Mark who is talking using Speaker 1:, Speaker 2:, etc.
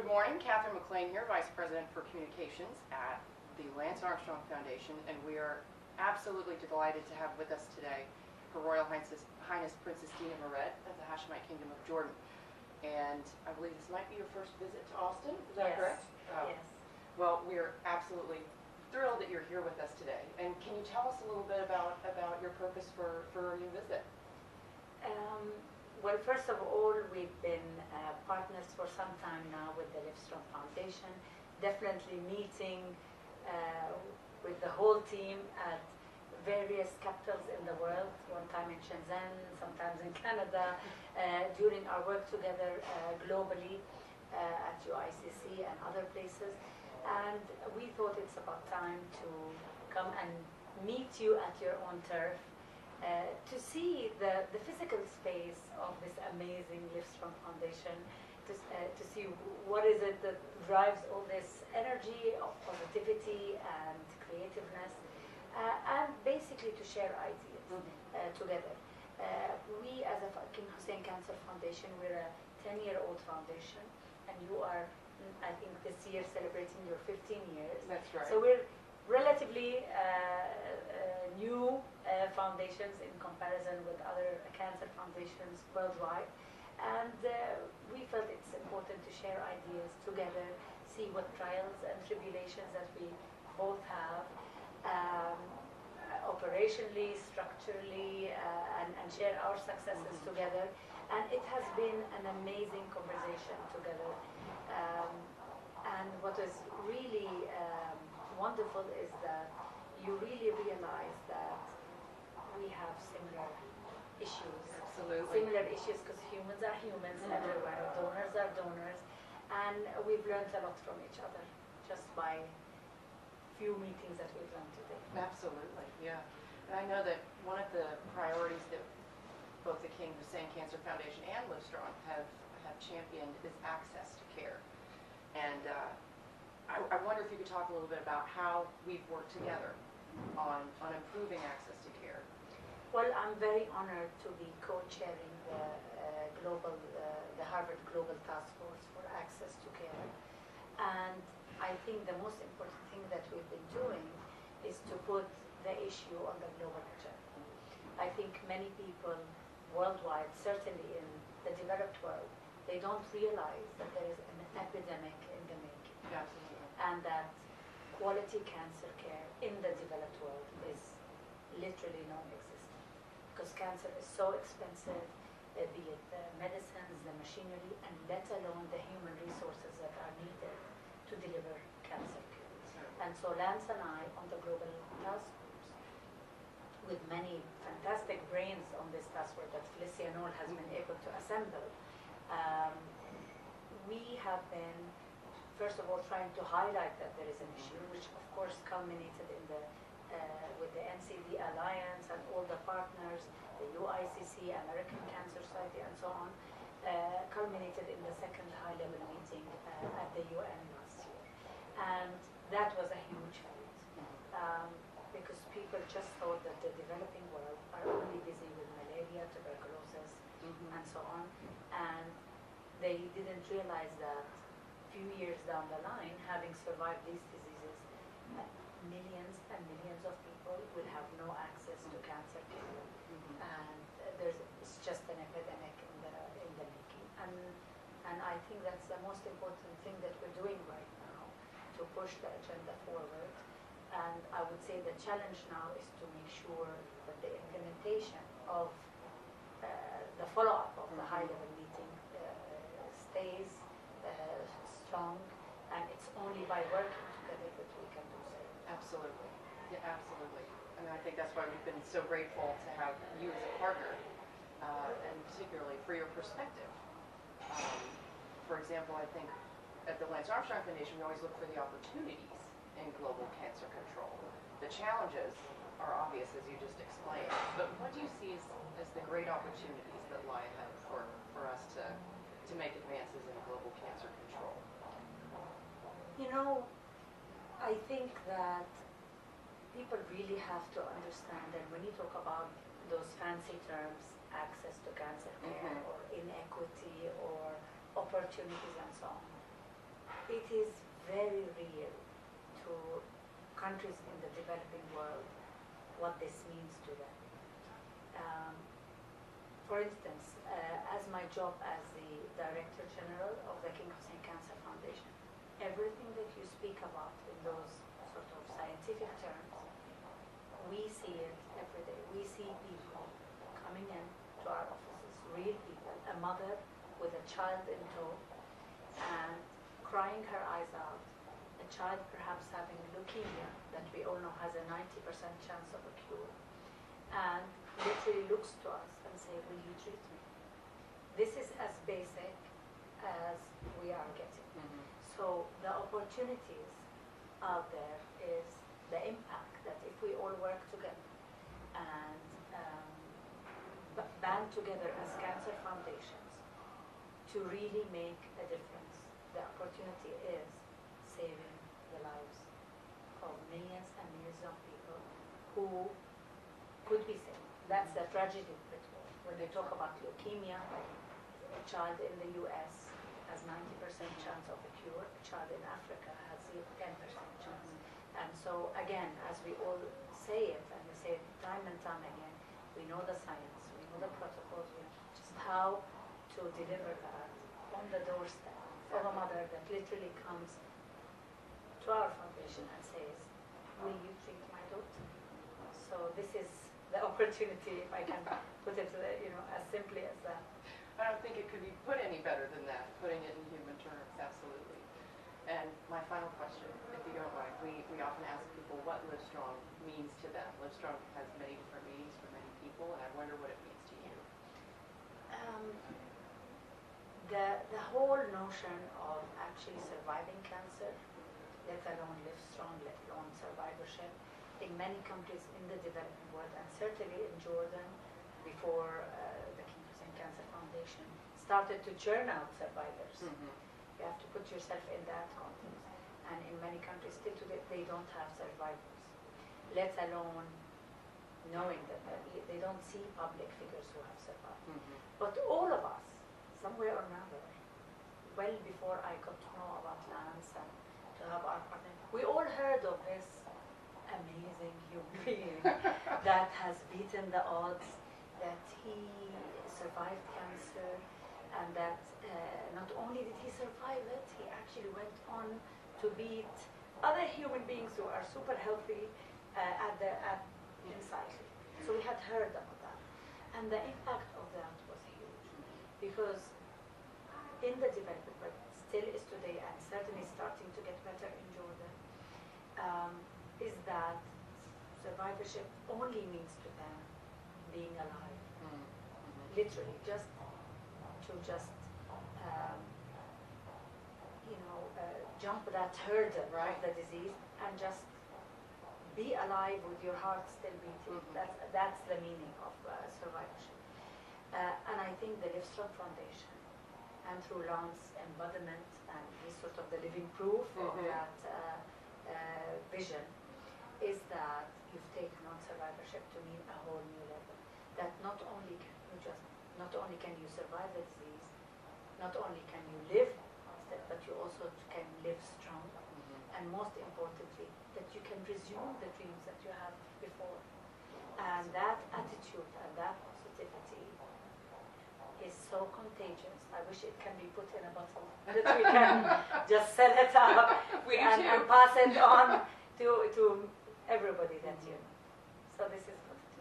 Speaker 1: Good morning, Catherine McLean here, Vice President for Communications at the Lance Armstrong Foundation, and we are absolutely delighted to have with us today Her Royal Highness Princess Dina Mired of the Hashemite Kingdom of Jordan. And I believe this might be your first visit to Austin, is that correct?
Speaker 2: Yes.
Speaker 1: Well, we're absolutely thrilled that you're here with us today. And can you tell us a little bit about your purpose for your visit?
Speaker 2: Well, first of all, we've been partners for some time now with the LIVESTRONG Foundation, definitely meeting with the whole team at various capitals in the world, one time in Shenzhen, sometimes in Canada, during our work together globally at UICC and other places. And we thought it's about time to come and meet you at your own turf, to see the physical space of this amazing LIVESTRONG Foundation, to see what is it that drives all this energy of positivity and creativeness, and basically to share ideas together. We, as a King Hussein Cancer Foundation, we're a 10-year-old foundation, and you are, I think, this year celebrating your 15 years.
Speaker 1: That's right.
Speaker 2: So we're relatively new foundations in comparison with other cancer foundations worldwide, and we felt it's important to share ideas together, see what trials and tribulations that we both have, operationally, structurally, and share our successes together. And it has been an amazing conversation together. And what is really wonderful is that you really realize that we have similar issues.
Speaker 1: Absolutely.
Speaker 2: Similar issues, because humans are humans everywhere, donors are donors, and we've learned a lot from each other just by few meetings that we've done today.
Speaker 1: Absolutely, yeah. And I know that one of the priorities that both the King Hussein Cancer Foundation and LIVESTRONG have championed is access to care. And I wonder if you could talk a little bit about how we've worked together on improving access to care.
Speaker 2: Well, I'm very honored to be co-chairing the Harvard Global Task Force for Access to Care. And I think the most important thing that we've been doing is to put the issue on the global agenda. I think many people worldwide, certainly in the developed world, they don't realize that there is an epidemic in the making.
Speaker 1: Absolutely.
Speaker 2: And that quality cancer care in the developed world is literally non-existent, because cancer is so expensive, be it the medicines, the machinery, and let alone the human resources that are needed to deliver cancer care. And so Lance and I, on the Global Task Force, with many fantastic brains on this task force that Felicia Noel has been able to assemble, we have been, first of all, trying to highlight that there is an issue, which of course culminated in with the NCD Alliance and all the partners, the UICC, American Cancer Society, and so on, culminated in the second high-level meeting at the UN last year. And that was a huge feat, because people just thought that the developing world are only busy with malaria, tuberculosis, and so on, and they didn't realize that few years down the line, having survived these diseases, millions and millions of people will have no access to cancer care, and it's just an epidemic in the making. And I think that's the most important thing that we're doing right now to push the agenda forward. And I would say the challenge now is to make sure that the implementation of the follow-up of the high-level meeting stays strong, and it's only by working together that we can do so.
Speaker 1: Absolutely. Yeah, absolutely. And I think that's why we've been so grateful to have you as a partner, and particularly for your perspective. For example, I think at the Lance Armstrong Foundation, we always look for the opportunities in global cancer control. The challenges are obvious, as you just explained, but what do you see as the great opportunities that lie ahead for us to make advances in global cancer control?
Speaker 2: You know, I think that people really have to understand that when you talk about those fancy terms, access to cancer care or inequity or opportunities and so on, it is very real to countries in the developing world what this means to them. For instance, as my job as the Director General of the King Hussein Cancer Foundation, everything that you speak about in those sort of scientific terms, we see it every day. We see people coming in to our offices, real people, a mother with a child in tow and crying her eyes out, a child perhaps having leukemia that we all know has a 90% chance of a cure, and literally looks to us and say, will you treat me? This is as basic as we are getting.
Speaker 1: Mm-hmm.
Speaker 2: So the opportunities out there is the impact that if we all work together and band together as cancer foundations to really make a difference, the opportunity is saving the lives of millions and millions of people who could be saved. That's the tragedy of it all. When they talk about leukemia, a child in the US has 90% chance of a cure, a child in Africa has 10% chance. And so again, as we all say it, and we say it time and time again, we know the science, we know the protocols, we know just how to deliver that on the doorstep of a mother that literally comes to our foundation and says, will you treat my daughter? So this is the opportunity, if I can put it, as simply as that.
Speaker 1: I don't think it could be put any better than that, putting it in human terms, absolutely. And my final question, if you don't mind, we often ask people what LiveStrong means to them. LiveStrong has many different meanings for many people, and I wonder what it means to you.
Speaker 2: The whole notion of actually surviving cancer, let alone live strong, let alone survivorship, in many countries in the developing world, and certainly in Jordan, before the King Hussein Cancer Foundation started to churn out survivors.
Speaker 1: Mm-hmm.
Speaker 2: You have to put yourself in that context. And in many countries still today, they don't have survivors, let alone knowing that they don't see public figures who have survived.
Speaker 1: Mm-hmm.
Speaker 2: But all of us, somewhere or another, well before I got to know about Lance and to have our partner, we all heard of this amazing human being that has beaten the odds, that he survived cancer, and that not only did he survive it, he actually went on to beat other human beings who are super healthy inside. So we had heard about that. And the impact of that was huge, because in the development world, still is today, and certainly starting to get better in Jordan, is that survivorship only means to them being alive.
Speaker 1: Mm-hmm.
Speaker 2: Literally, just jump that hurdle
Speaker 1: Right.
Speaker 2: of the disease and just be alive with your heart still beating.
Speaker 1: Mm-hmm.
Speaker 2: That's the meaning of survivorship. And I think the LiveStrong Foundation, and through Lance's embodiment, and he's sort of the living proof of that vision, is that you've taken on survivorship to mean a whole new level. That not only can you survive the disease, not only can you live, but you also can live strong, and most importantly, that you can resume the dreams that you had before. And that attitude and that positivity is so contagious. I wish it can be put in a bottle, that we can just sell it up and pass it on to everybody that you know. So this is what it